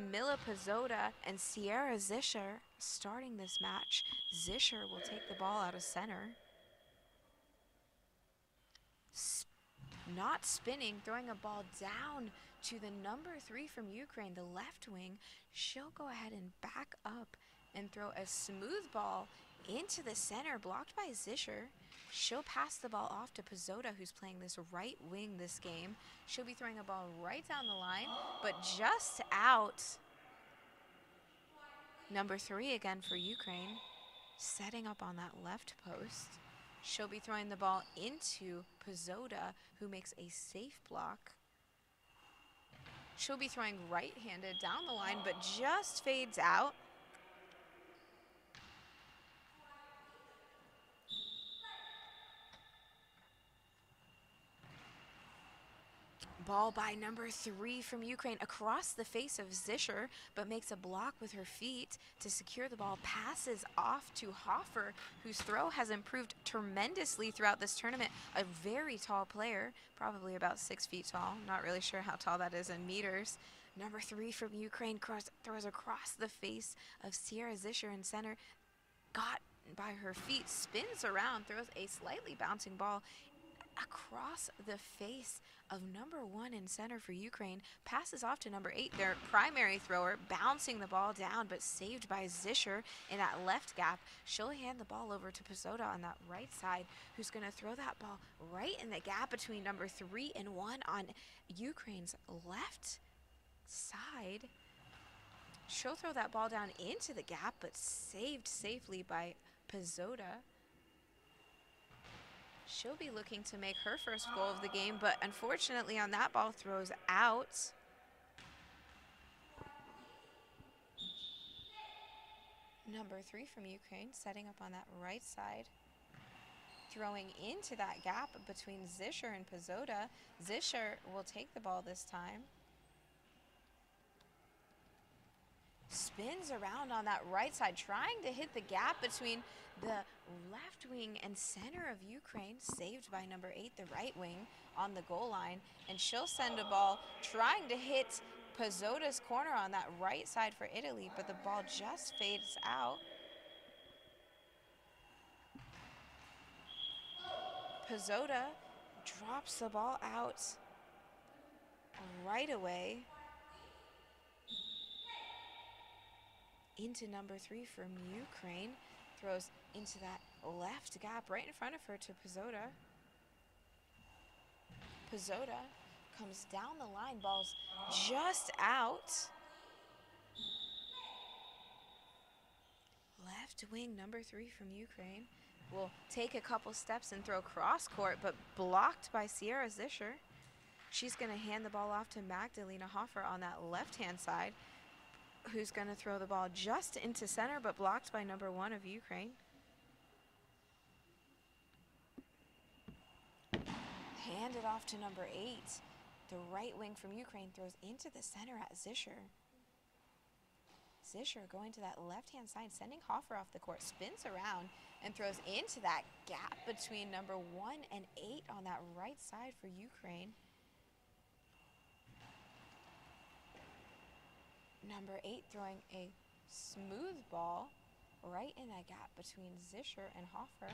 Camilla Pizzotta and Sierra Zischer starting this match. Zischer will take the ball out of center. Not spinning, throwing a ball down to the number 3 from Ukraine, the left wing. She'll go ahead and back up and throw a smooth ball into the center, blocked by Zischer. She'll pass the ball off to Pizzotta, who's playing this right wing this game. She'll be throwing a ball right down the line, but just out. Number 3 again for Ukraine, setting up on that left post. She'll be throwing the ball into Pizzotta, who makes a safe block. She'll be throwing right-handed down the line, but just fades out. Ball by number 3 from Ukraine across the face of Zischer, but makes a block with her feet to secure the ball. Passes off to Hofer, whose throw has improved tremendously throughout this tournament. A very tall player, probably about 6 feet tall. Not really sure how tall that is in meters. Number 3 from Ukraine throws across the face of Sierra Zischer in center. Got by her feet, spins around, throws a slightly bouncing ball across the face of number 1 in center for Ukraine. Passes off to number 8, their primary thrower, bouncing the ball down, but saved by Zischer in that left gap. She'll hand the ball over to Pizzotta on that right side, who's going to throw that ball right in the gap between number 3 and 1 on Ukraine's left side. She'll throw that ball down into the gap, but saved safely by Pizzotta. She'll be looking to make her first goal of the game, but unfortunately on that ball throws out. Number 3 from Ukraine setting up on that right side, throwing into that gap between Zischer and Pizzotta. Zischer will take the ball this time. Spins around on that right side, trying to hit the gap between the left wing and center of Ukraine, saved by number 8, the right wing, on the goal line. And she'll send a ball trying to hit Pizzotta's corner on that right side for Italy, but the ball just fades out. Pizzotta drops the ball out right away into number 3 from Ukraine. Throws into that left gap right in front of her to Pizzotta. Pizzotta comes down the line, ball's just out. Left wing number 3 from Ukraine will take a couple steps and throw cross court, but blocked by Sierra Zischer. She's going to hand the ball off to Magdalena Hofer on that left-hand side, who's going to throw the ball just into center, but blocked by number 1 of Ukraine. Hand it off to number 8. The right wing from Ukraine throws into the center at Zischer. Zischer going to that left-hand side, sending Hofer off the court, spins around and throws into that gap between number 1 and 8 on that right side for Ukraine. Number 8 throwing a smooth ball right in that gap between Zischer and Hofer.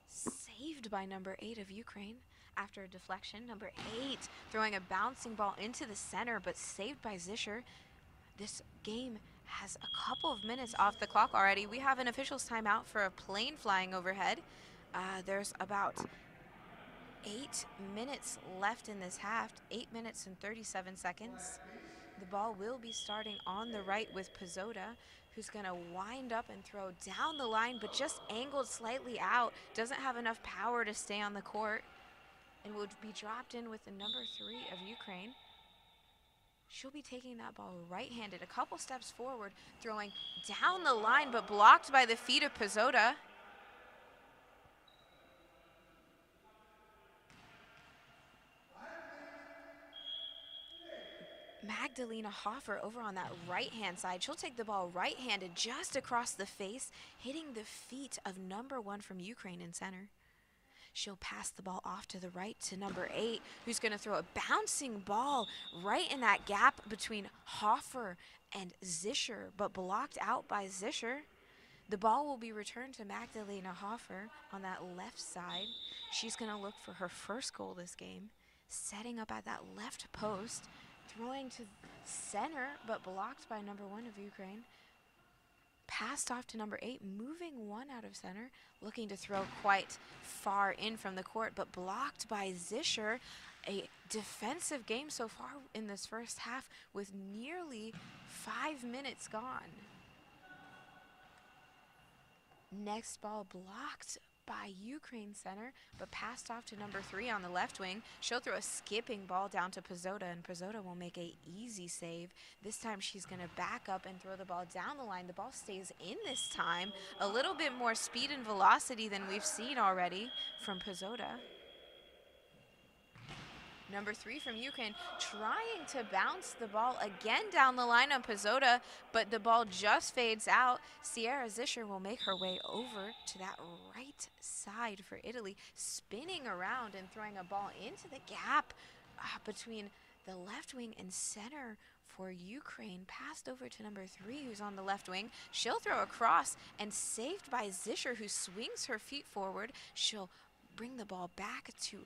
Saved by number 8 of Ukraine after a deflection. Number 8 throwing a bouncing ball into the center, but saved by Zischer. This game has a couple of minutes off the clock already. We have an official's timeout for a plane flying overhead. There's about 8 minutes left in this half, 8 minutes and 37 seconds. The ball will be starting on the right with Pizzotta, who's going to wind up and throw down the line, but just angled slightly out. Doesn't have enough power to stay on the court, and would be dropped in with the number 3 of Ukraine. She'll be taking that ball right-handed, a couple steps forward, throwing down the line, but blocked by the feet of Pizzotta. Magdalena Hofer over on that right-hand side. She'll take the ball right-handed just across the face, hitting the feet of number 1 from Ukraine in center. She'll pass the ball off to the right to number 8, who's going to throw a bouncing ball right in that gap between Hofer and Zischer, but blocked out by Zischer. The ball will be returned to Magdalena Hofer on that left side. She's going to look for her first goal this game, setting up at that left post, throwing to center, but blocked by number 1 of Ukraine. Passed off to number 8, moving 1 out of center, looking to throw quite far in from the court, but blocked by Zischer. A defensive game so far in this first half with nearly 5 minutes gone. Next ball blocked by Ukraine center, but passed off to number 3 on the left wing. She'll throw a skipping ball down to Pizzotta, and Pizzotta will make a easy save. This time she's going to back up and throw the ball down the line. The ball stays in this time. A little bit more speed and velocity than we've seen already from Pizzotta. Number 3 from Ukraine trying to bounce the ball again down the line on Pizzotta, but the ball just fades out. Sierra Zischer will make her way over to that right side for Italy, spinning around and throwing a ball into the gap between the left wing and center for Ukraine. Passed over to number 3, who's on the left wing. She'll throw a cross and saved by Zischer, who swings her feet forward. She'll bring the ball back to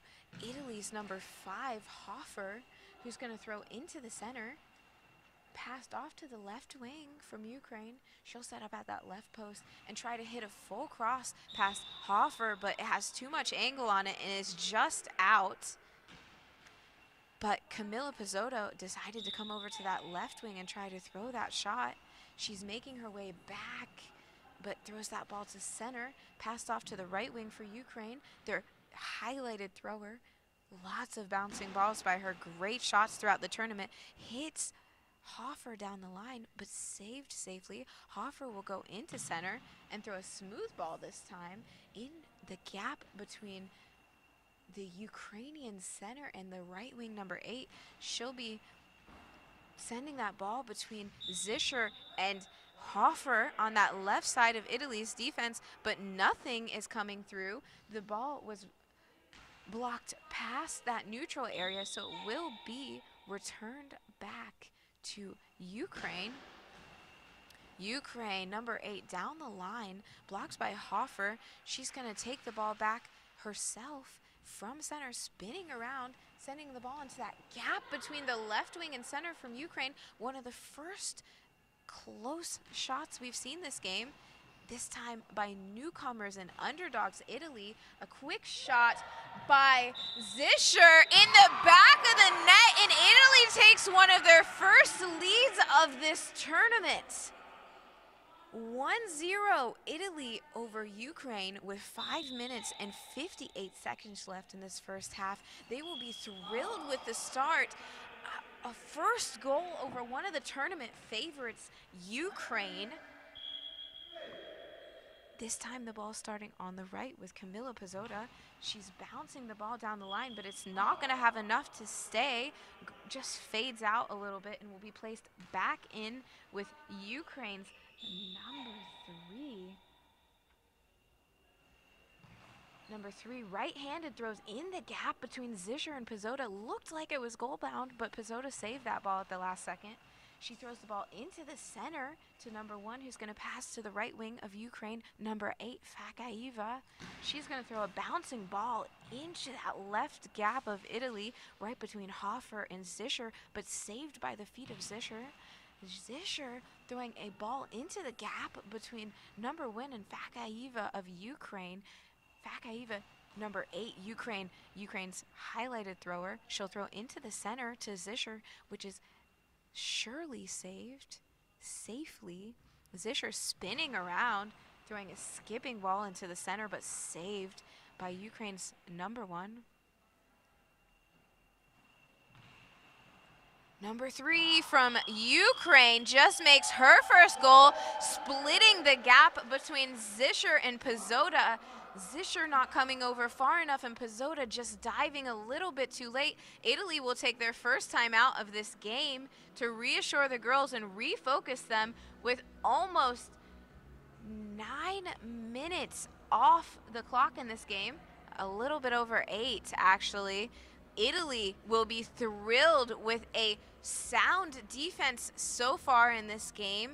Italy's number 5, Hofer, who's going to throw into the center. Passed off to the left wing from Ukraine. She'll set up at that left post and try to hit a full cross past Hofer, but it has too much angle on it and is just out. But Camilla Pizzotta decided to come over to that left wing and try to throw that shot. She's making her way back, but throws that ball to center. Passed off to the right wing for Ukraine. Their highlighted thrower. Lots of bouncing balls by her. Great shots throughout the tournament. Hits Hofer down the line, but saved safely. Hofer will go into center and throw a smooth ball this time in the gap between the Ukrainian center and the right wing number 8. She'll be sending that ball between Zischer and Hofer on that left side of Italy's defense, but nothing is coming through. The ball was blocked past that neutral area, so it will be returned back to Ukraine. Ukraine, number 8, down the line, blocked by Hofer. She's going to take the ball back herself from center, spinning around, sending the ball into that gap between the left wing and center from Ukraine. One of the first close shots we've seen this game, this time by newcomers and underdogs Italy. A quick shot by Zischer in the back of the net, and Italy takes one of their first leads of this tournament. 1-0 Italy over Ukraine with 5 minutes and 58 seconds left in this first half. They will be thrilled with the start. A first goal over one of the tournament favorites, Ukraine. This time the ball starting on the right with Camilla Pizzotta. She's bouncing the ball down the line, but it's not going to have enough to stay. Just fades out a little bit and will be placed back in with Ukraine's number 3. Number 3, right-handed, throws in the gap between Zischer and Pizzotta. Looked like it was goal-bound, but Pizzotta saved that ball at the last second. She throws the ball into the center to number 1, who's going to pass to the right wing of Ukraine, number 8, Fakaiva. She's going to throw a bouncing ball into that left gap of Italy, right between Hofer and Zischer, but saved by the feet of Zischer. Zischer throwing a ball into the gap between number 1 and Fakaiva of Ukraine. Fakaiva, number 8, Ukraine's highlighted thrower. She'll throw into the center to Zischer, which is surely saved safely. Zischer spinning around, throwing a skipping ball into the center, but saved by Ukraine's number 1. Number 3 from Ukraine just makes her first goal, splitting the gap between Zischer and Pizzotta. Zischer not coming over far enough and Pizzotta just diving a little bit too late. Italy will take their first time out of this game to reassure the girls and refocus them with almost 9 minutes off the clock in this game. a little bit over 8, actually. Italy will be thrilled with a sound defense so far in this game.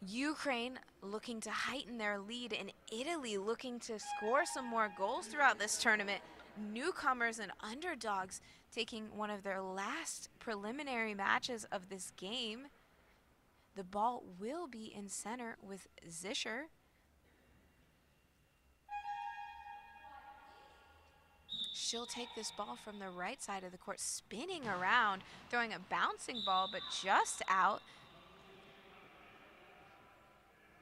Ukraine looking to heighten their lead, and Italy looking to score some more goals throughout this tournament. Newcomers and underdogs taking one of their last preliminary matches of this game. The ball will be in center with Zischer. She'll take this ball from the right side of the court, spinning around, throwing a bouncing ball, but just out.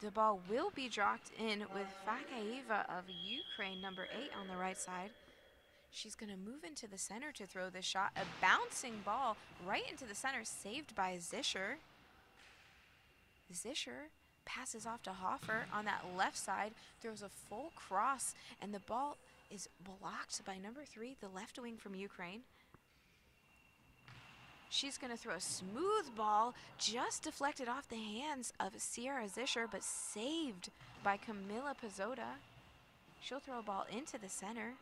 The ball will be dropped in with Fakaieva of Ukraine, number 8 on the right side. She's going to move into the center to throw this shot. A bouncing ball right into the center, saved by Zischer. Zischer passes off to Hofer on that left side, throws a full cross, and the ball is blocked by number 3, the left wing from Ukraine. She's going to throw a smooth ball, just deflected off the hands of Sierra Zischer, but saved by Camila Pizzotta. She'll throw a ball into the center.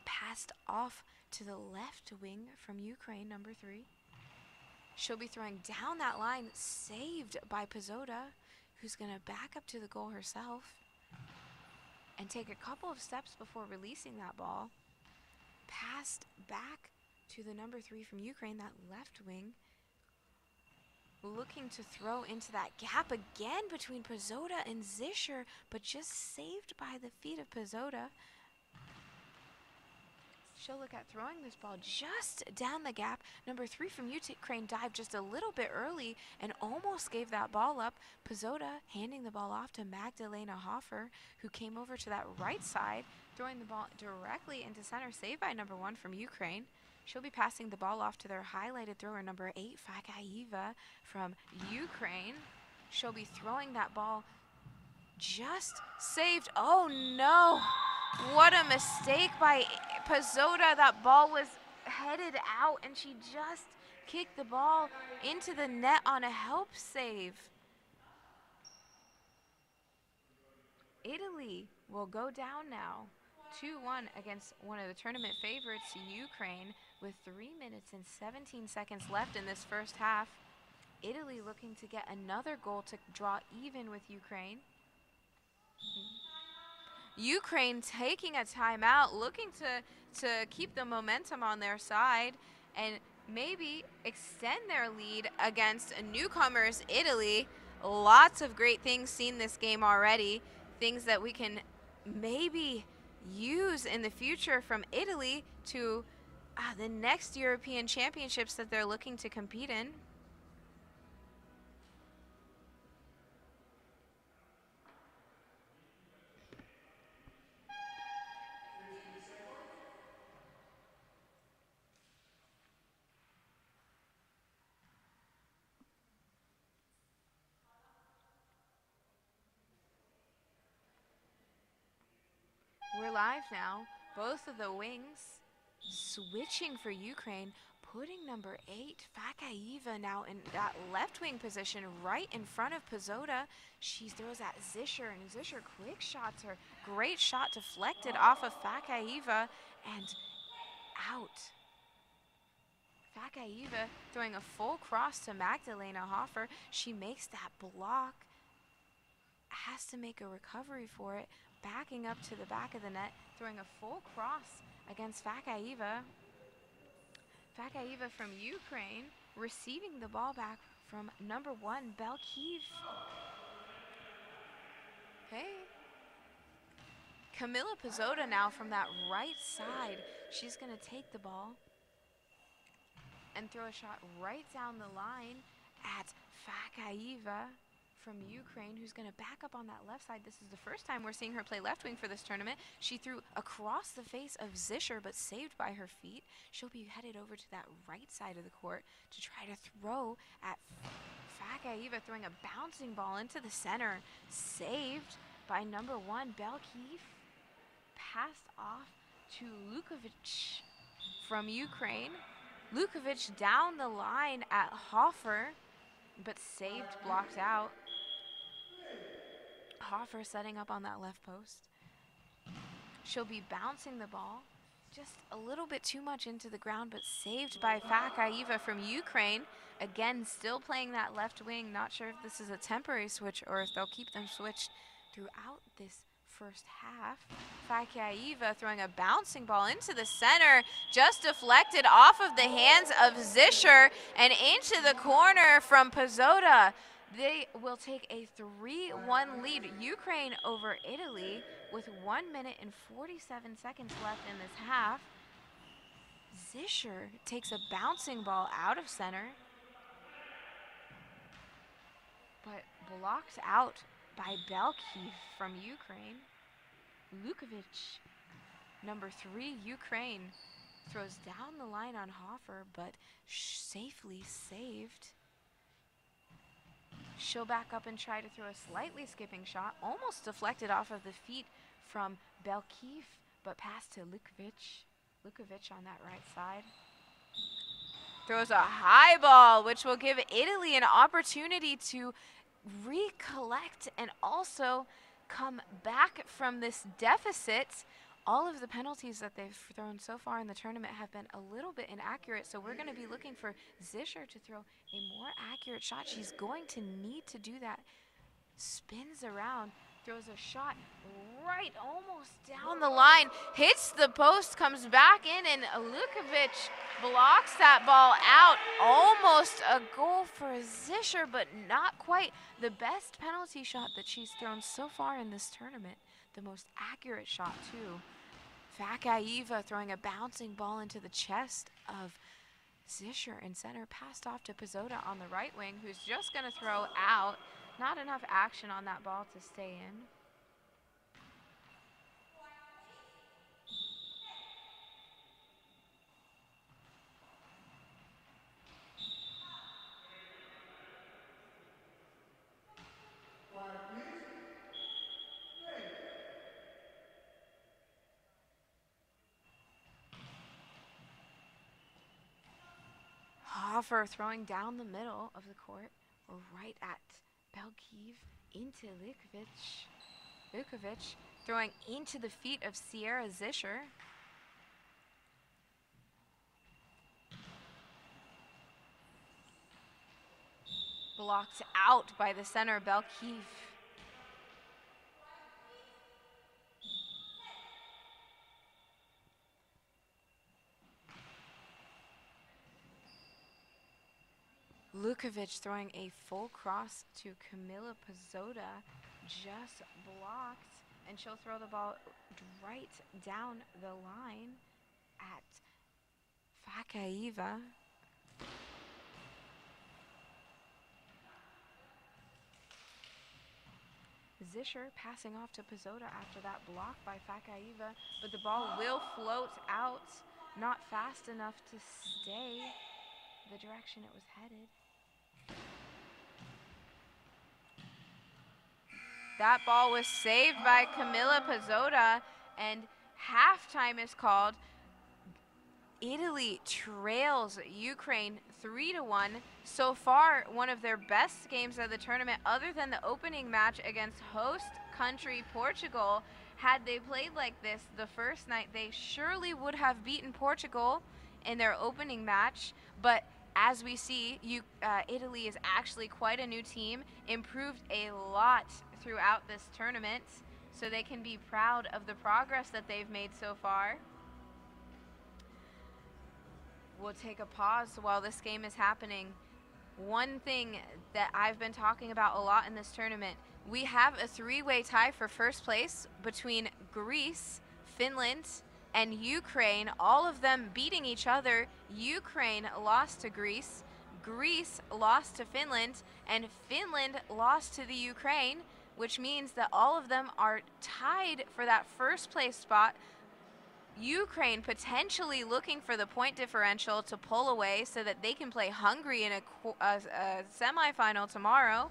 Passed off to the left wing from Ukraine, number 3. She'll be throwing down that line, saved by Pizzotta, who's going to back up to the goal herself and take a couple of steps before releasing that ball. Passed back to the number 3 from Ukraine, that left wing, looking to throw into that gap again between Pizzotta and Zischer, but just saved by the feet of Pizzotta. She'll look at throwing this ball just down the gap. Number 3 from Ukraine dived just a little bit early and almost gave that ball up. Pizzotta handing the ball off to Magdalena Hofer, who came over to that right side, throwing the ball directly into center, saved by number 1 from Ukraine. She'll be passing the ball off to their highlighted thrower, number 8, Fakaieva from Ukraine. She'll be throwing that ball, just saved. Oh no! What a mistake by Pizzotta. That ball was headed out, and she just kicked the ball into the net on a help save. Italy will go down now, 2-1 against one of the tournament favorites, Ukraine, with 3 minutes and 17 seconds left in this first half. Italy looking to get another goal to draw even with Ukraine. Ukraine taking a timeout, looking to keep the momentum on their side and maybe extend their lead against newcomers Italy. Lots of great things seen this game already, things that we can maybe use in the future from Italy to the next European Championships that they're looking to compete in. We're live now. Both of the wings switching for Ukraine, putting number 8, Fakaieva, now in that left wing position right in front of Pizzotta. She throws at Zischer, and Zischer quick shots her. Great shot deflected off of Fakaieva and out. Fakaieva throwing a full cross to Magdalena Hofer. She makes that block, has to make a recovery for it, backing up to the back of the net, throwing a full cross against Fakaieva. Fakaieva from Ukraine receiving the ball back from number 1, Belkiv. Okay. Camila Pizzotta now from that right side. She's going to take the ball and throw a shot right down the line at Fakaieva from Ukraine, who's going to back up on that left side. This is the first time we're seeing her play left wing for this tournament. She threw across the face of Zischer, but saved by her feet. She'll be headed over to that right side of the court to try to throw at Fakaieva, throwing a bouncing ball into the center, saved by number 1, Belkiv. Passed off to Lukovic from Ukraine. Lukovic down the line at Hofer, but saved, blocked out. Hofer setting up on that left post. She'll be bouncing the ball just a little bit too much into the ground, but saved by Fakaiva from Ukraine. Again, still playing that left wing. Not sure if this is a temporary switch or if they'll keep them switched throughout this first half. Fakaiva throwing a bouncing ball into the center, just deflected off of the hands of Zischer and into the corner from Pazzotta. They will take a 3-1 lead. Ukraine over Italy with 1 minute and 47 seconds left in this half. Zischer takes a bouncing ball out of center, but blocked out by Belkiv from Ukraine. Lukovic, number 3, Ukraine, throws down the line on Hofer, but safely saved. She'll back up and try to throw a slightly skipping shot, almost deflected off of the feet from Belkiv, but passed to Lukovic. Lukovic on that right side. Throws a high ball, which will give Italy an opportunity to recollect and also come back from this deficit. All of the penalties that they've thrown so far in the tournament have been a little bit inaccurate, so we're going to be looking for Zischer to throw a more accurate shot. She's going to need to do that. Spins around, throws a shot right almost down the line, hits the post, comes back in, and Lukovic blocks that ball out. Almost a goal for Zischer, but not quite. The best penalty shot that she's thrown so far in this tournament. The most accurate shot, too. Fakaiva throwing a bouncing ball into the chest of Zischer in center, passed off to Pazzotta on the right wing, who's just going to throw out. Not enough action on that ball to stay in. Hofer throwing down the middle of the court, or right at Belkiv, into Lukovic. Lukovic throwing into the feet of Sierra Zischer. Blocked out by the center, Belkiv. Lukovic throwing a full cross to Camilla Pazzotta, just blocked, and she'll throw the ball right down the line at Fakaiva. Zischer passing off to Pazzotta after that block by Fakaiva, but the ball will float out, not fast enough to stay the direction it was headed. That ball was saved by Camilla Pazzotta, and halftime is called. Italy trails Ukraine 3-1. So far, one of their best games of the tournament, other than the opening match against host country Portugal. Had they played like this the first night, they surely would have beaten Portugal in their opening match. But as we see, Italy is actually quite a new team, improved a lot throughout this tournament, so they can be proud of the progress that they've made so far. We'll take a pause while this game is happening. One thing that I've been talking about a lot in this tournament, we have a three-way tie for first place between Greece, Finland, and Ukraine, all of them beating each other. Ukraine lost to Greece, Greece lost to Finland, and Finland lost to the Ukraine, which means that all of them are tied for that first place spot. Ukraine potentially looking for the point differential to pull away so that they can play Hungary in a semifinal tomorrow.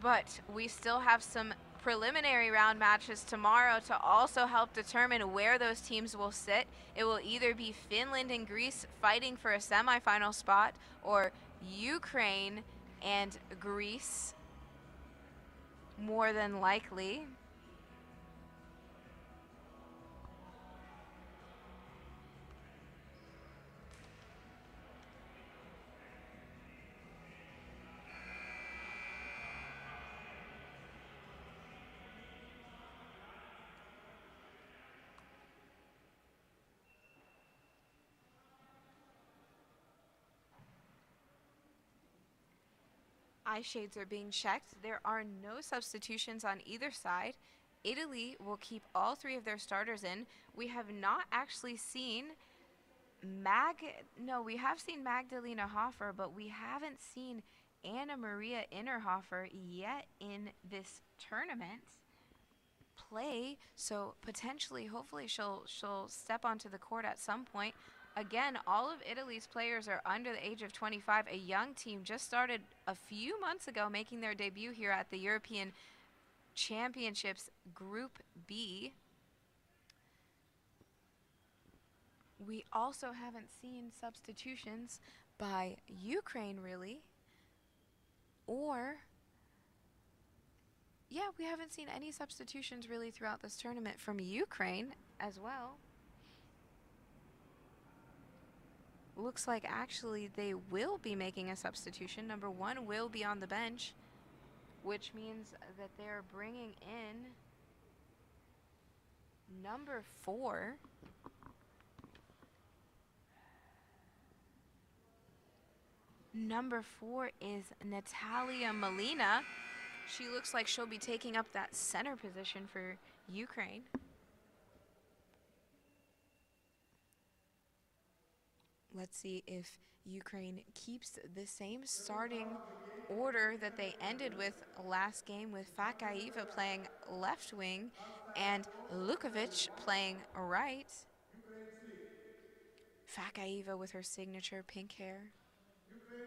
But we still have some preliminary round matches tomorrow to also help determine where those teams will sit. It will either be Finland and Greece fighting for a semifinal spot, or Ukraine and Greece More than likely. Eye shades are being checked. There are no substitutions on either side. Italy will keep all three of their starters in. We have not actually seen we have seen Magdalena Hofer, but we haven't seen Anna Maria Innerhofer yet in this tournament play. So potentially, hopefully, she'll step onto the court at some point. Again, all of Italy's players are under the age of 25. A young team just started a few months ago, making their debut here at the European Championships Group B. We also haven't seen substitutions by Ukraine, really. We haven't seen any substitutions really throughout this tournament from Ukraine as well. Looks like actually they will be making a substitution. Number 1 will be on the bench, which means that they're bringing in number 4. Number 4 is Natalia Molina. She looks like she'll be taking up that center position for Ukraine. Let's see if Ukraine keeps the same starting order that they ended with last game, with Fakaeva playing left wing and Lukovic playing right. Fakaeva with her signature pink hair.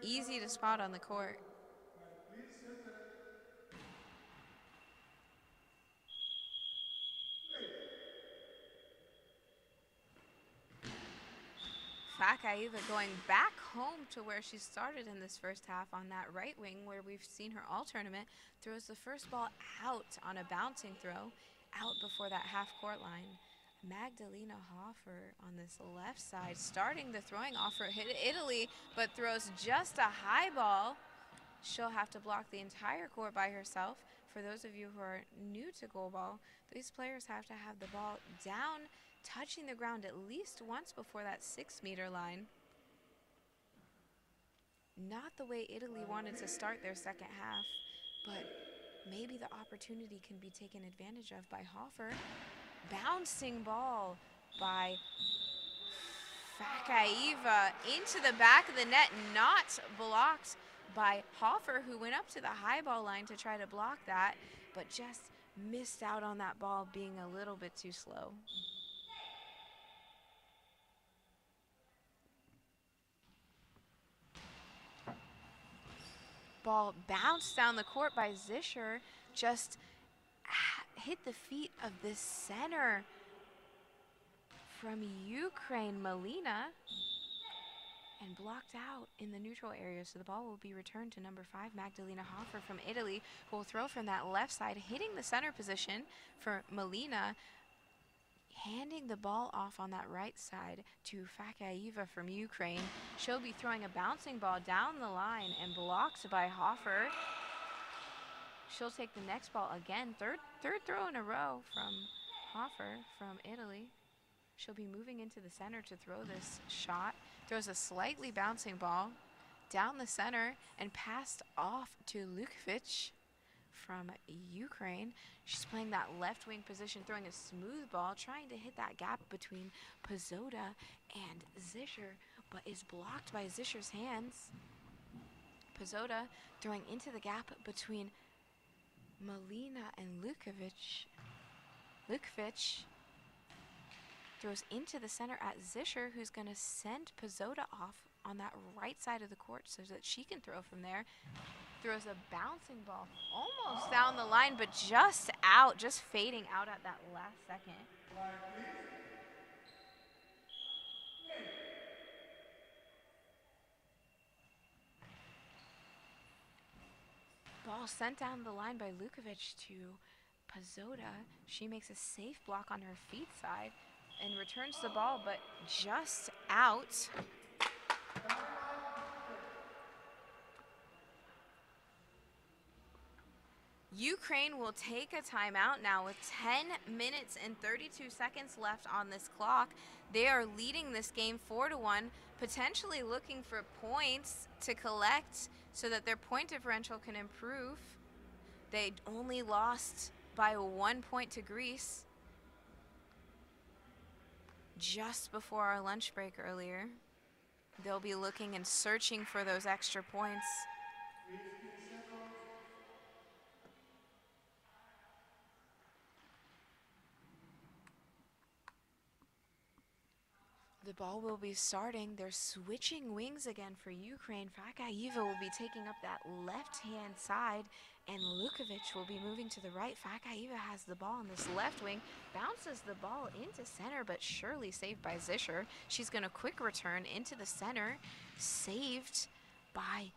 Easy to spot on the court. Fakaeva going back home to where she started in this first half on that right wing where we've seen her all tournament. Throws the first ball out on a bouncing throw, out before that half-court line. Magdalena Hofer on this left side, starting the throwing offer, hit Italy, but throws just a high ball. She'll have to block the entire court by herself. For those of you who are new to goalball, these players have to have the ball down, touching the ground at least once before that 6-meter line. Not the way Italy wanted to start their second half, but maybe the opportunity can be taken advantage of by Hofer. Bouncing ball by Fakaeva into the back of the net, not blocked by Hofer, who went up to the high ball line to try to block that, but just missed out on that ball being a little bit too slow. Ball bounced down the court by Zischer, just hit the feet of this center from Ukraine, Molina, and blocked out in the neutral area. So the ball will be returned to number 5, Magdalena Hofer from Italy, who will throw from that left side, hitting the center position for Molina, handing the ball off on that right side to Fakaeva from Ukraine. She'll be throwing a bouncing ball down the line and blocked by Hofer. She'll take the next ball again, third throw in a row from Hofer from Italy. She'll be moving into the center to throw this shot. Throws a slightly bouncing ball down the center and passed off to Lukovic from Ukraine. She's playing that left wing position, throwing a smooth ball, trying to hit that gap between Pizzotta and Zischer, but is blocked by Zischer's hands. Pizzotta throwing into the gap between Molina and Lukovic. Lukovic throws into the center at Zischer, who's going to send Pizzotta off on that right side of the court so that she can throw from there. Throws a bouncing ball almost down the line, but just out, just fading out at that last second. Ball sent down the line by Lukovic to Pazota. She makes a safe block on her feet side and returns the ball, but just out. Ukraine will take a timeout now with 10 minutes and 32 seconds left on this clock. They are leading this game 4-1, potentially looking for points to collect so that their point differential can improve. They only lost by 1 point to Greece just before our lunch break earlier. They'll be looking and searching for those extra points. The ball will be starting. They're switching wings again for Ukraine. Fakaeva will be taking up that left-hand side, and Lukovic will be moving to the right. Fakaeva has the ball on this left wing, bounces the ball into center, but surely saved by Zischer. She's going to quick return into the center, saved by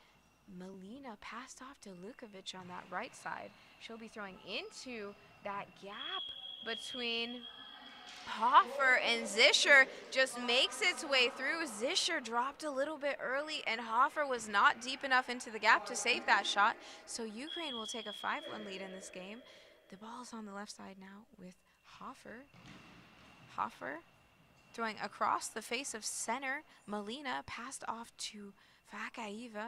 Melina, passed off to Lukovic on that right side. She'll be throwing into that gap between Hofer and Zischer, just makes its way through. Zischer dropped a little bit early, and Hofer was not deep enough into the gap to save that shot. So Ukraine will take a 5-1 lead in this game. The ball is on the left side now with Hofer. Hofer throwing across the face of center. Melina passed off to Fakaeva.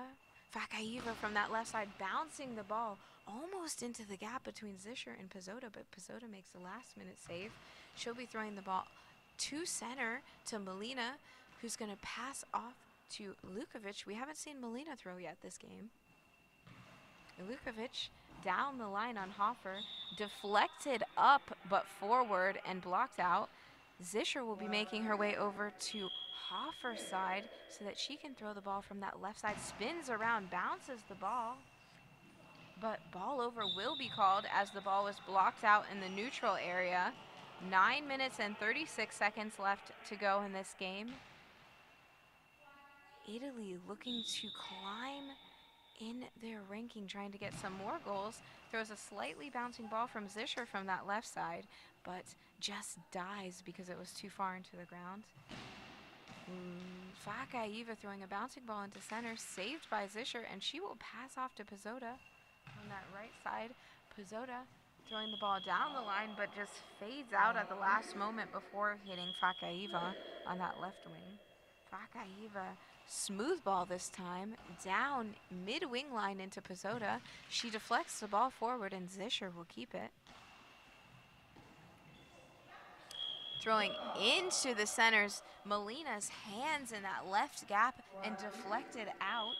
Fakaeva from that left side bouncing the ball almost into the gap between Zischer and Pazota, but Pazota makes the last-minute save. She'll be throwing the ball to center to Melina, who's going to pass off to Lukovic. We haven't seen Melina throw yet this game. Lukovic down the line on Hofer, deflected up but forward and blocked out. Zischer will be making her way over to Hofer's side so that she can throw the ball from that left side. Spins around, bounces the ball, but ball over will be called as the ball was blocked out in the neutral area. 9 minutes and 36 seconds left to go in this game. Italy looking to climb in their ranking, trying to get some more goals. Throws a slightly bouncing ball from Zischer from that left side, but just dies because it was too far into the ground. Fakaeva throwing a bouncing ball into center, saved by Zischer, and she will pass off to Pazota on that right side. Pazota throwing the ball down the line, but just fades out at the last moment before hitting Fakaeva on that left wing. Fakaeva, smooth ball this time, down mid-wing line into Pazota. She deflects the ball forward, and Zischer will keep it. Throwing into the centers, Melina's hands in that left gap and deflected out.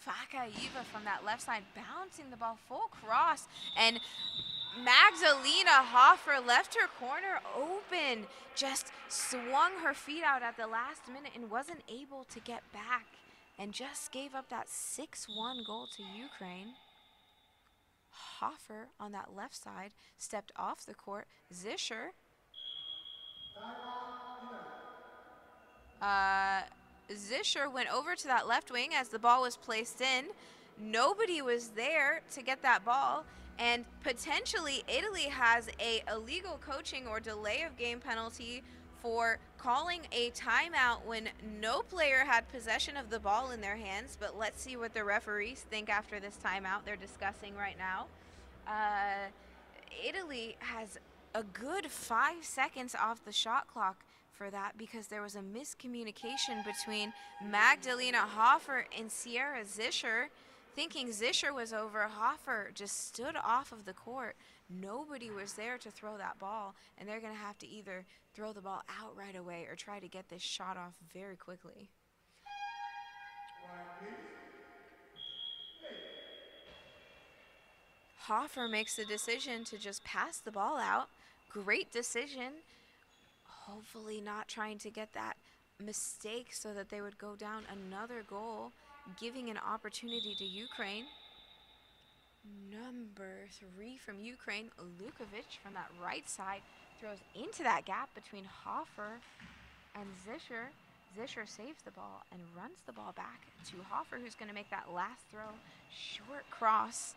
Fakaeva from that left side, bouncing the ball full cross, and Magdalena Hofer left her corner open, just swung her feet out at the last minute and wasn't able to get back, and just gave up that 6-1 goal to Ukraine. Hofer on that left side stepped off the court. Zischer Zischer went over to that left wing as the ball was placed in. Nobody was there to get that ball, and potentially Italy has a illegal coaching or delay of game penalty for calling a timeout when no player had possession of the ball in their hands. But let's see what the referees think after this timeout they're discussing right now. Italy has a good 5 seconds off the shot clock for that because there was a miscommunication between Magdalena Hofer and Sierra Zischer. Thinking Zischer was over, Hofer just stood off of the court. Nobody was there to throw that ball, and they're going to have to either throw the ball out right away or try to get this shot off very quickly. Hofer makes the decision to just pass the ball out. Great decision. Hopefully not trying to get that mistake so that they would go down another goal, giving an opportunity to Ukraine. Number 3 from Ukraine, Lukovic from that right side, throws into that gap between Hofer and Zischer. Zischer saves the ball and runs the ball back to Hofer, who's going to make that last throw. Short cross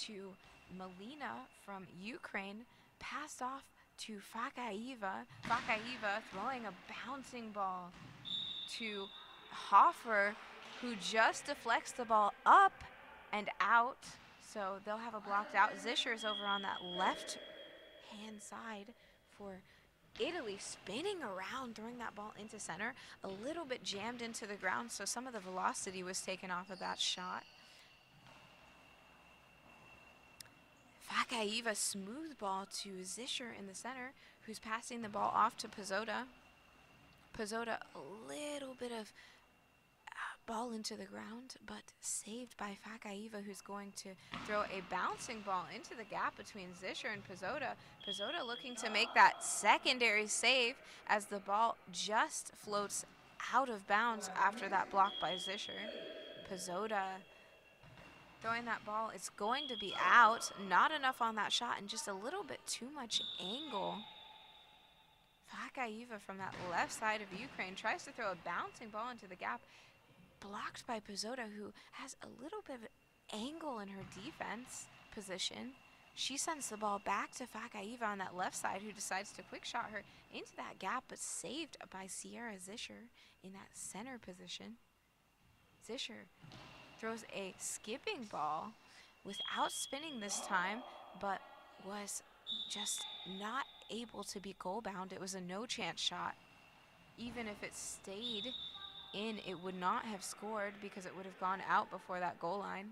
to Melina from Ukraine. Passed off to Fakaiva. Fakaiva throwing a bouncing ball to Hofer, who just deflects the ball up and out. So they'll have a blocked out. Zischer's over on that left hand side for Italy, spinning around, throwing that ball into center, a little bit jammed into the ground, so some of the velocity was taken off of that shot. Fakaiva, smooth ball to Zischer in the center, who's passing the ball off to Pizzota. Pizzota, a little bit of ball into the ground, but saved by Fakaiva, who's going to throw a bouncing ball into the gap between Zischer and Pizzota. Pizzota looking to make that secondary save as the ball just floats out of bounds after that block by Zischer. Pizzota throwing that ball. It's going to be out. Not enough on that shot and just a little bit too much angle. Fakaiva from that left side of Ukraine tries to throw a bouncing ball into the gap. Blocked by Pizzota, who has a little bit of angle in her defense position. She sends the ball back to Fakaiva on that left side, who decides to quick shot her into that gap, but saved by Sierra Zischer in that center position. Zischer throws a skipping ball without spinning this time, but was just not able to be goal bound. It was a no chance shot. Even if it stayed in, it would not have scored because it would have gone out before that goal line.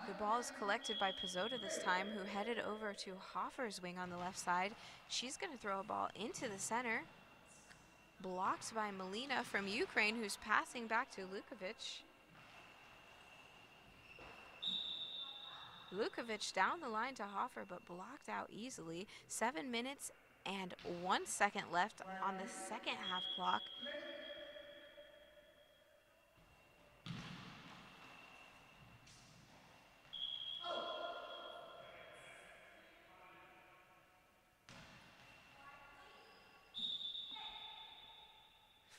The ball is collected by Pizzota this time, who headed over to Hofer's wing on the left side. She's going to throw a ball into the center. Blocked by Melina from Ukraine, who's passing back to Lukovic. Lukovic down the line to Hofer, but blocked out easily. 7 minutes and 1 second left on the second half clock.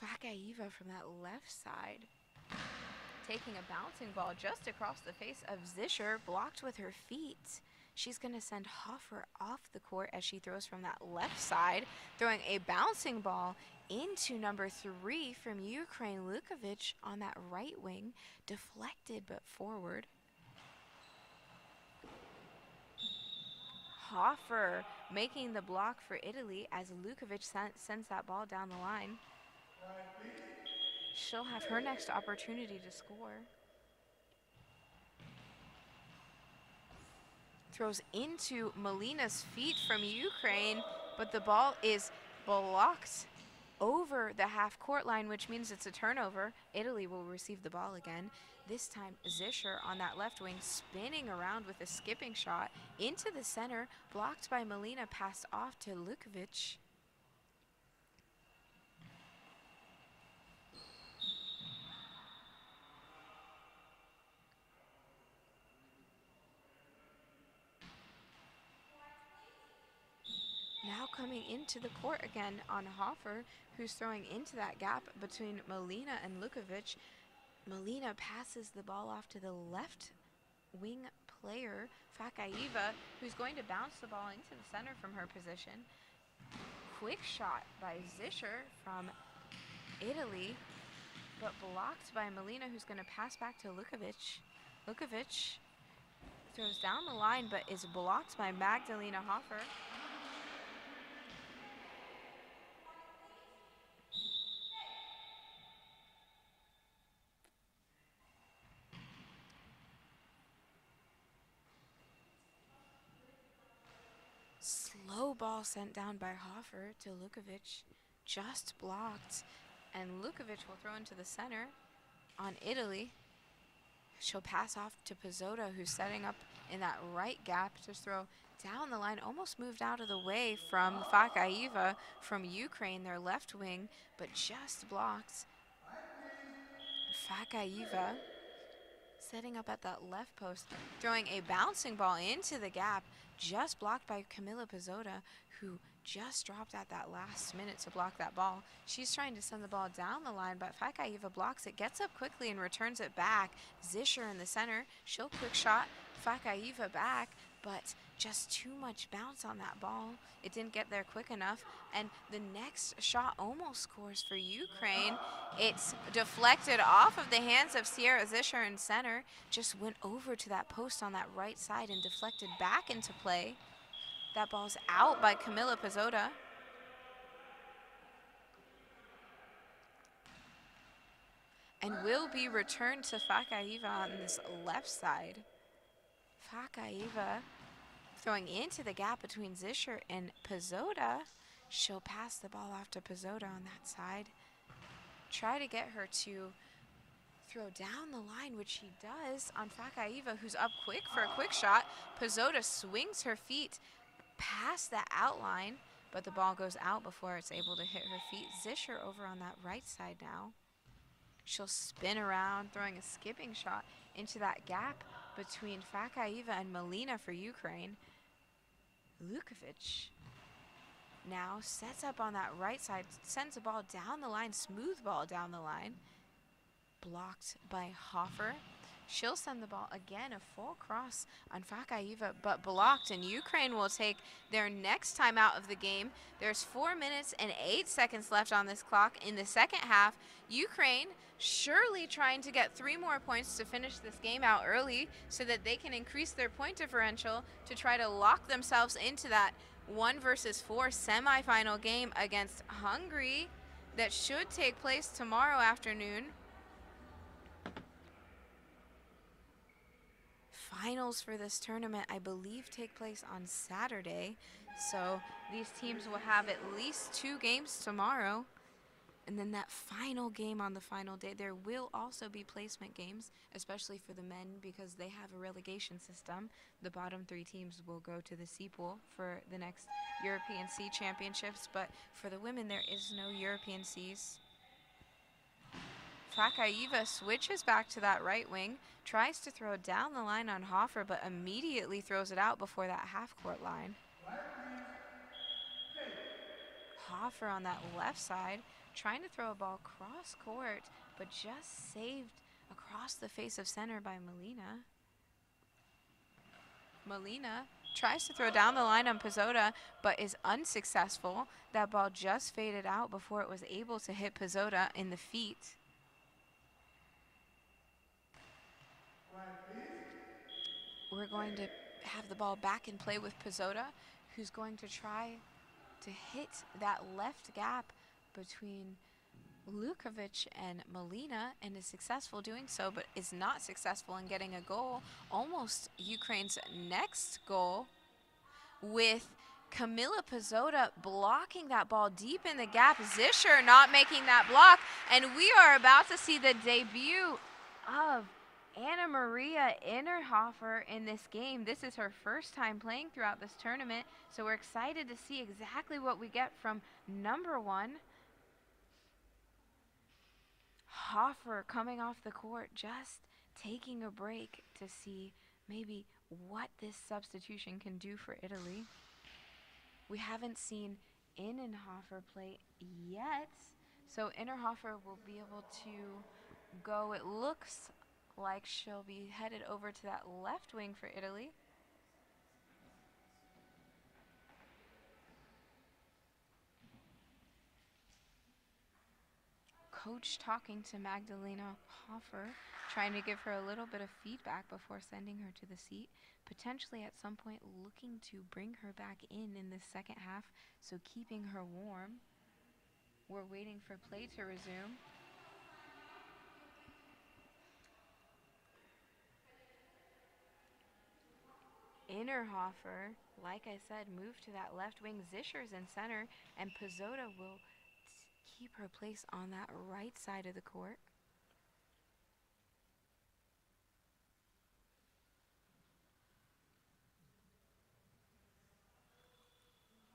Fakaiva from that left side, taking a bouncing ball just across the face of Zischer, blocked with her feet. She's going to send Hofer off the court as she throws from that left side, throwing a bouncing ball into number 3 from Ukraine, Lukovic, on that right wing, deflected but forward. Hofer making the block for Italy as Lukovic sends that ball down the line. She'll have her next opportunity to score. Throws into Melina's feet from Ukraine, but the ball is blocked over the half-court line, which means it's a turnover. Italy will receive the ball again. This time, Zischer on that left wing, spinning around with a skipping shot into the center, blocked by Melina, passed off to Lukovic. Now coming into the court again on Hofer, who's throwing into that gap between Melina and Lukovic. Melina passes the ball off to the left wing player, Fakaiva, who's going to bounce the ball into the center from her position. Quick shot by Zischer from Italy, but blocked by Melina, who's going to pass back to Lukovic. Lukovic throws down the line, but is blocked by Magdalena Hofer. Slow ball sent down by Hofer to Lukovic, just blocked, and Lukovic will throw into the center on Italy. She'll pass off to Pizzota, who's setting up in that right gap to throw down the line, almost moved out of the way from Fakaiva from Ukraine, their left wing, but just blocked. Fakaiva setting up at that left post, throwing a bouncing ball into the gap, just blocked by Camila Pizzota, who just dropped at that last minute to block that ball. She's trying to send the ball down the line, but Fakaiva blocks it, gets up quickly and returns it back. Zischer in the center, she'll quick shot Fakaiva back, but just too much bounce on that ball. It didn't get there quick enough, and the next shot almost scores for Ukraine. It's deflected off of the hands of Sierra Zischer in center, just went over to that post on that right side and deflected back into play. That ball's out by Camila Pizzota. And will be returned to Fakaiva on this left side. Fakaiva throwing into the gap between Zischer and Pizzota. She'll pass the ball off to Pizzota on that side. Try to get her to throw down the line, which she does on Fakaiva, who's up quick for a quick shot. Pizzota swings her feet past the outline, but the ball goes out before it's able to hit her feet. Zischer over on that right side now. She'll spin around, throwing a skipping shot into that gap between Fakaiva and Melina for Ukraine. Lukovic now sets up on that right side, sends the ball down the line, smooth ball down the line. Blocked by Hofer. She'll send the ball again, a full cross on Fakaiva, but blocked, and Ukraine will take their next time out of the game. There's 4 minutes and 8 seconds left on this clock in the second half. Ukraine surely trying to get 3 more points to finish this game out early so that they can increase their point differential to try to lock themselves into that 1 versus 4 semifinal game against Hungary that should take place tomorrow afternoon. Finals for this tournament, I believe, take place on Saturday. So these teams will have at least 2 games tomorrow. And then that final game on the final day, there will also be placement games, especially for the men because they have a relegation system. The bottom 3 teams will go to the C pool for the next European C Championships. But for the women, there is no European Cs. Fakaiva switches back to that right wing, tries to throw down the line on Hofer, but immediately throws it out before that half-court line. Hofer on that left side, trying to throw a ball cross-court, but just saved across the face of center by Melina. Melina tries to throw down the line on Pizzota, but is unsuccessful. That ball just faded out before it was able to hit Pizzota in the feet. We're going to have the ball back in play with Pizzota, who's going to try to hit that left gap between Lukovic and Melina, and is successful doing so, but is not successful in getting a goal. Almost Ukraine's next goal, with Camila Pizzota blocking that ball deep in the gap. Zischer not making that block, and we are about to see the debut of Anna Maria Innerhofer in this game. This is her first time playing throughout this tournament, so we're excited to see exactly what we get from number 1. Hofer coming off the court, just taking a break to see maybe what this substitution can do for Italy. We haven't seen Innerhofer play yet, so Innerhofer will be able to go, it looks like she'll be headed over to that left wing for Italy. Coach talking to Magdalena Hofer, trying to give her a little bit of feedback before sending her to the seat, potentially at some point looking to bring her back in the second half, so keeping her warm. We're waiting for play to resume. Innerhofer, like I said, moved to that left wing. Zischer's in center, and Pizzota will keep her place on that right side of the court.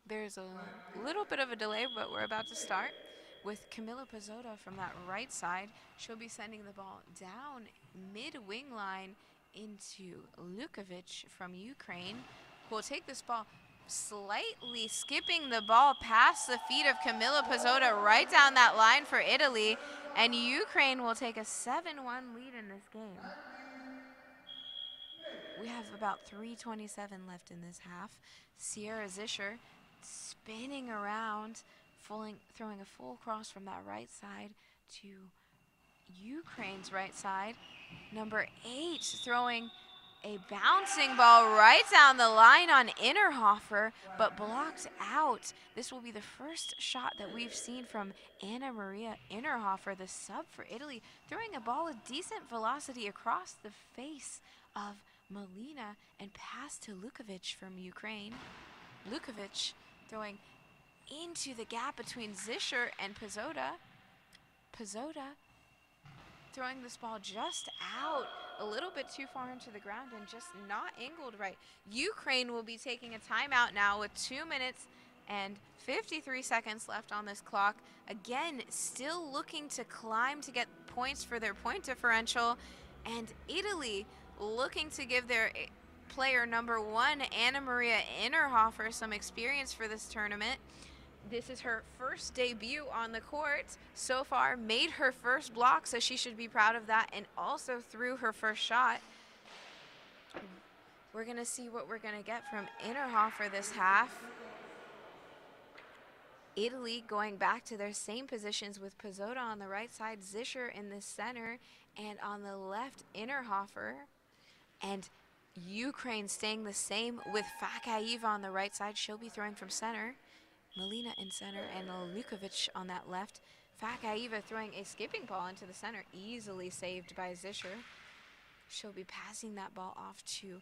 There's a little bit of a delay, but we're about to start. with Camilla Pizzotta from that right side. She'll be sending the ball down mid-wing line into Lukovic from Ukraine, who will take this ball, slightly skipping the ball past the feet of Camilla Pizzotta right down that line for Italy, and Ukraine will take a 7-1 lead in this game. We have about 3:27 left in this half. Sierra Zischer spinning around, throwing a full cross from that right side to Ukraine's right side. Number 8 throwing a bouncing ball right down the line on Innerhofer, but blocked out. This will be the first shot that we've seen from Anna Maria Innerhofer, the sub for Italy, throwing a ball with decent velocity across the face of Melina and pass to Lukovic from Ukraine. Lukovic throwing into the gap between Zischer and Pizzotta. Pizzotta throwing this ball just out, a little bit too far into the ground and just not angled right. Ukraine will be taking a timeout now with 2 minutes and 53 seconds left on this clock. Again, still looking to climb to get points for their point differential. And Italy looking to give their player number 1, Anna Maria Innerhofer, some experience for this tournament. This is her first debut on the court so far, made her first block, so she should be proud of that, and also threw her first shot. We're going to see what we're going to get from Innerhofer this half. Italy going back to their same positions with Pizzotta on the right side, Zischer in the center, and on the left, Innerhofer. And Ukraine staying the same with Fakaieva on the right side. She'll be throwing from center. Melina in center and Lukovic on that left. Fakaieva throwing a skipping ball into the center, easily saved by Zischer. She'll be passing that ball off to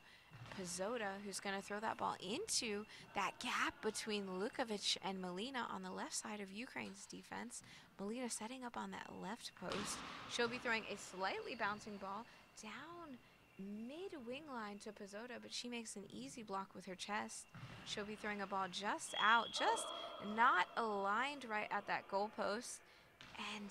Pizzotta, who's going to throw that ball into that gap between Lukovic and Melina on the left side of Ukraine's defense. Melina setting up on that left post. She'll be throwing a slightly bouncing ball down mid-wing line to Pizzotta, but she makes an easy block with her chest. She'll be throwing a ball just out, just not aligned right at that goal post, and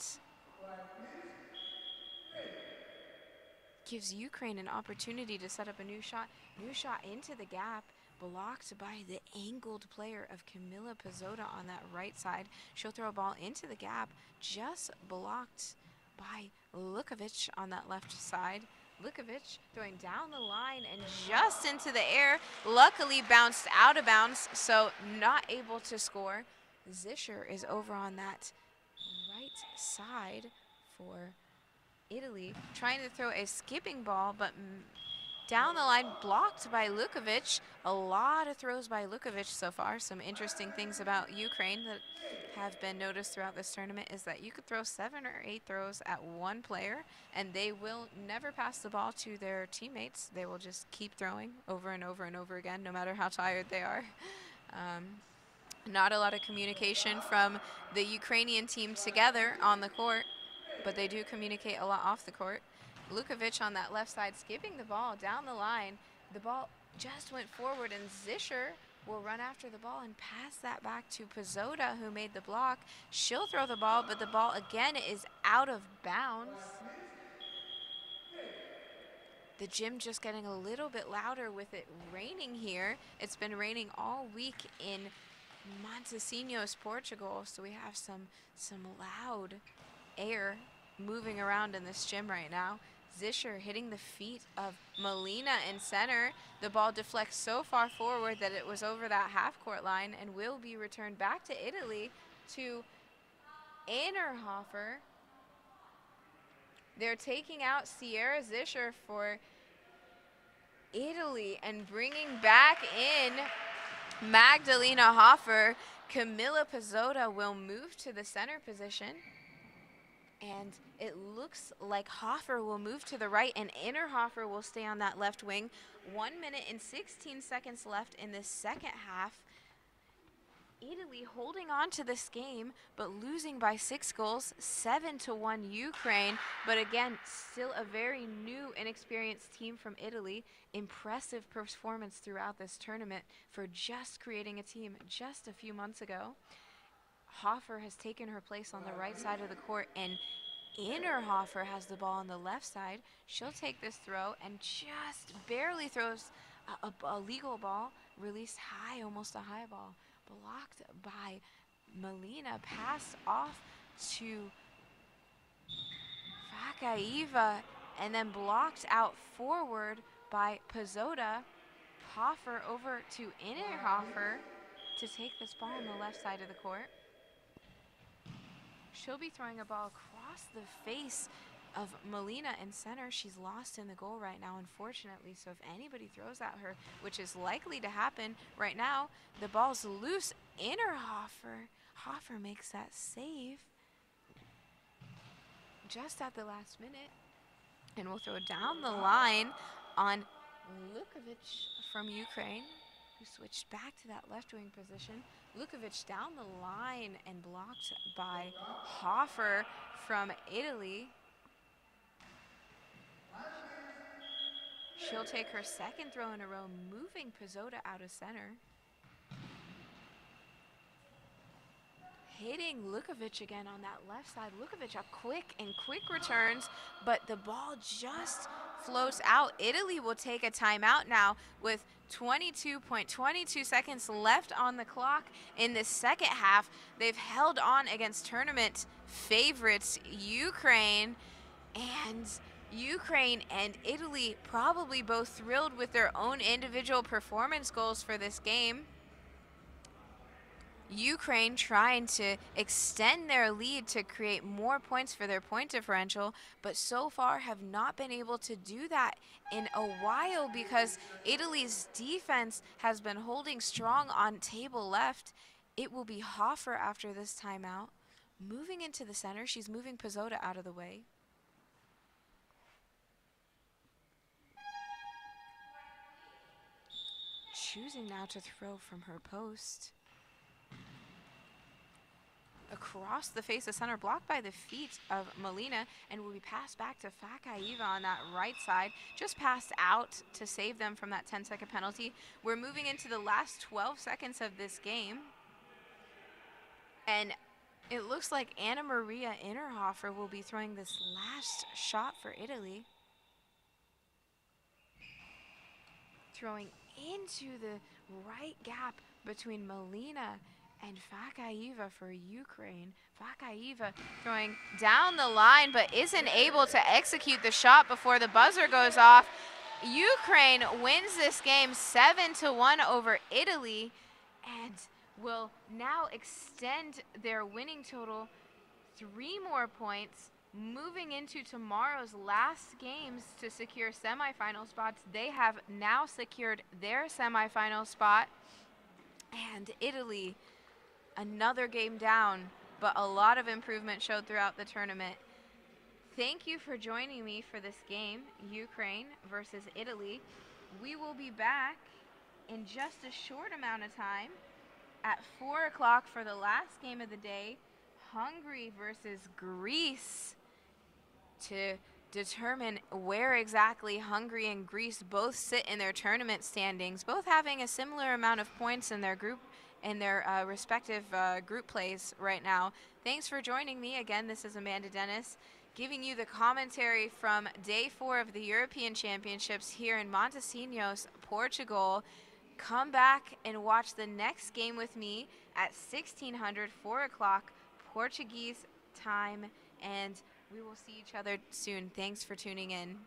gives Ukraine an opportunity to set up a new shot. New shot into the gap, blocked by the angled player of Camilla Pizzotta on that right side. She'll throw a ball into the gap, just blocked by Lukovic on that left side. Lukovic throwing down the line and just into the air. Luckily bounced out of bounds, so not able to score. Zischer is over on that right side for Italy, trying to throw a skipping ball, but down the line blocked by Lukovic. A lot of throws by Lukovic so far. Some interesting things about Ukraine that have been noticed throughout this tournament is that you could throw 7 or 8 throws at one player, and they will never pass the ball to their teammates. They will just keep throwing over and over and over again, no matter how tired they are. Not a lot of communication from the Ukrainian team together on the court, but they do communicate a lot off the court. Lukovic on that left side skipping the ball down the line. The ball just went forward, and Zischer will run after the ball and pass that back to Pizzotta, who made the block. She'll throw the ball, but the ball again is out of bounds. The gym just getting a little bit louder with it raining here. It's been raining all week in Matosinhos, Portugal, so we have some loud air moving around in this gym right now. Zischer hitting the feet of Melina in center. The ball deflects so far forward that it was over that half-court line and will be returned back to Italy to Innerhofer. They're taking out Sierra Zischer for Italy and bringing back in Magdalena Hofer. Camilla Pizzotta will move to the center position. And it looks like Hofer will move to the right, and Innerhofer will stay on that left wing. 1 minute and 16 seconds left in the second half. Italy holding on to this game, but losing by 6 goals, 7-1 Ukraine. But again, still a very new, inexperienced team from Italy. Impressive performance throughout this tournament for just creating a team just a few months ago. Hofer has taken her place on the right side of the court, and Innerhofer has the ball on the left side. She'll take this throw and just barely throws a legal ball, released high, almost a high ball, blocked by Melina, passed off to Fakaiva, and then blocked out forward by Pizzotta. Hofer over to Innerhofer to take this ball on the left side of the court. She'll be throwing a ball across the face of Melina in center. She's lost in the goal right now, unfortunately. So if anybody throws at her, which is likely to happen right now, the ball's loose. Hofer makes that save just at the last minute. And we'll throw down the line on Lukovic from Ukraine, who switched back to that left wing position. Lukovic down the line and blocked by Hofer from Italy. She'll take her second throw in a row, moving Pizzotta out of center. Hitting Lukovic again on that left side. Lukovic up quick returns, but the ball just flows out. Italy will take a timeout now with 22.22 seconds left on the clock in the second half. They've held on against tournament favorites Ukraine, and Italy probably both thrilled with their own individual performance goals for this game. Ukraine trying to extend their lead to create more points for their point differential, but so far have not been able to do that in a while because Italy's defense has been holding strong on table left. It will be Hofer after this timeout. Moving into the center, she's moving Pizzotta out of the way. Choosing now to throw from her post. Across the face of center, blocked by the feet of Melina, and will be passed back to Fakaiva on that right side. Just passed out to save them from that 10-second penalty. We're moving into the last 12 seconds of this game. And it looks like Anna Maria Innerhofer will be throwing this last shot for Italy. Throwing into the right gap between Melina and Fakaiva for Ukraine. Fakaiva throwing down the line, but isn't able to execute the shot before the buzzer goes off. Ukraine wins this game 7-1 over Italy and will now extend their winning total 3 more points, moving into tomorrow's last games to secure semifinal spots. They have now secured their semifinal spot, and Italy, another game down, but a lot of improvement showed throughout the tournament. Thank you for joining me for this game, Ukraine versus Italy. We will be back in just a short amount of time at 4 o'clock for the last game of the day, Hungary versus Greece, to determine where exactly Hungary and Greece both sit in their tournament standings, both having a similar amount of points in their group, in their respective group plays right now. Thanks for joining me. Again, this is Amanda Dennis, giving you the commentary from Day 4 of the European Championships here in Matosinhos, Portugal. Come back and watch the next game with me at 1600, 4 o'clock Portuguese time, and we will see each other soon. Thanks for tuning in.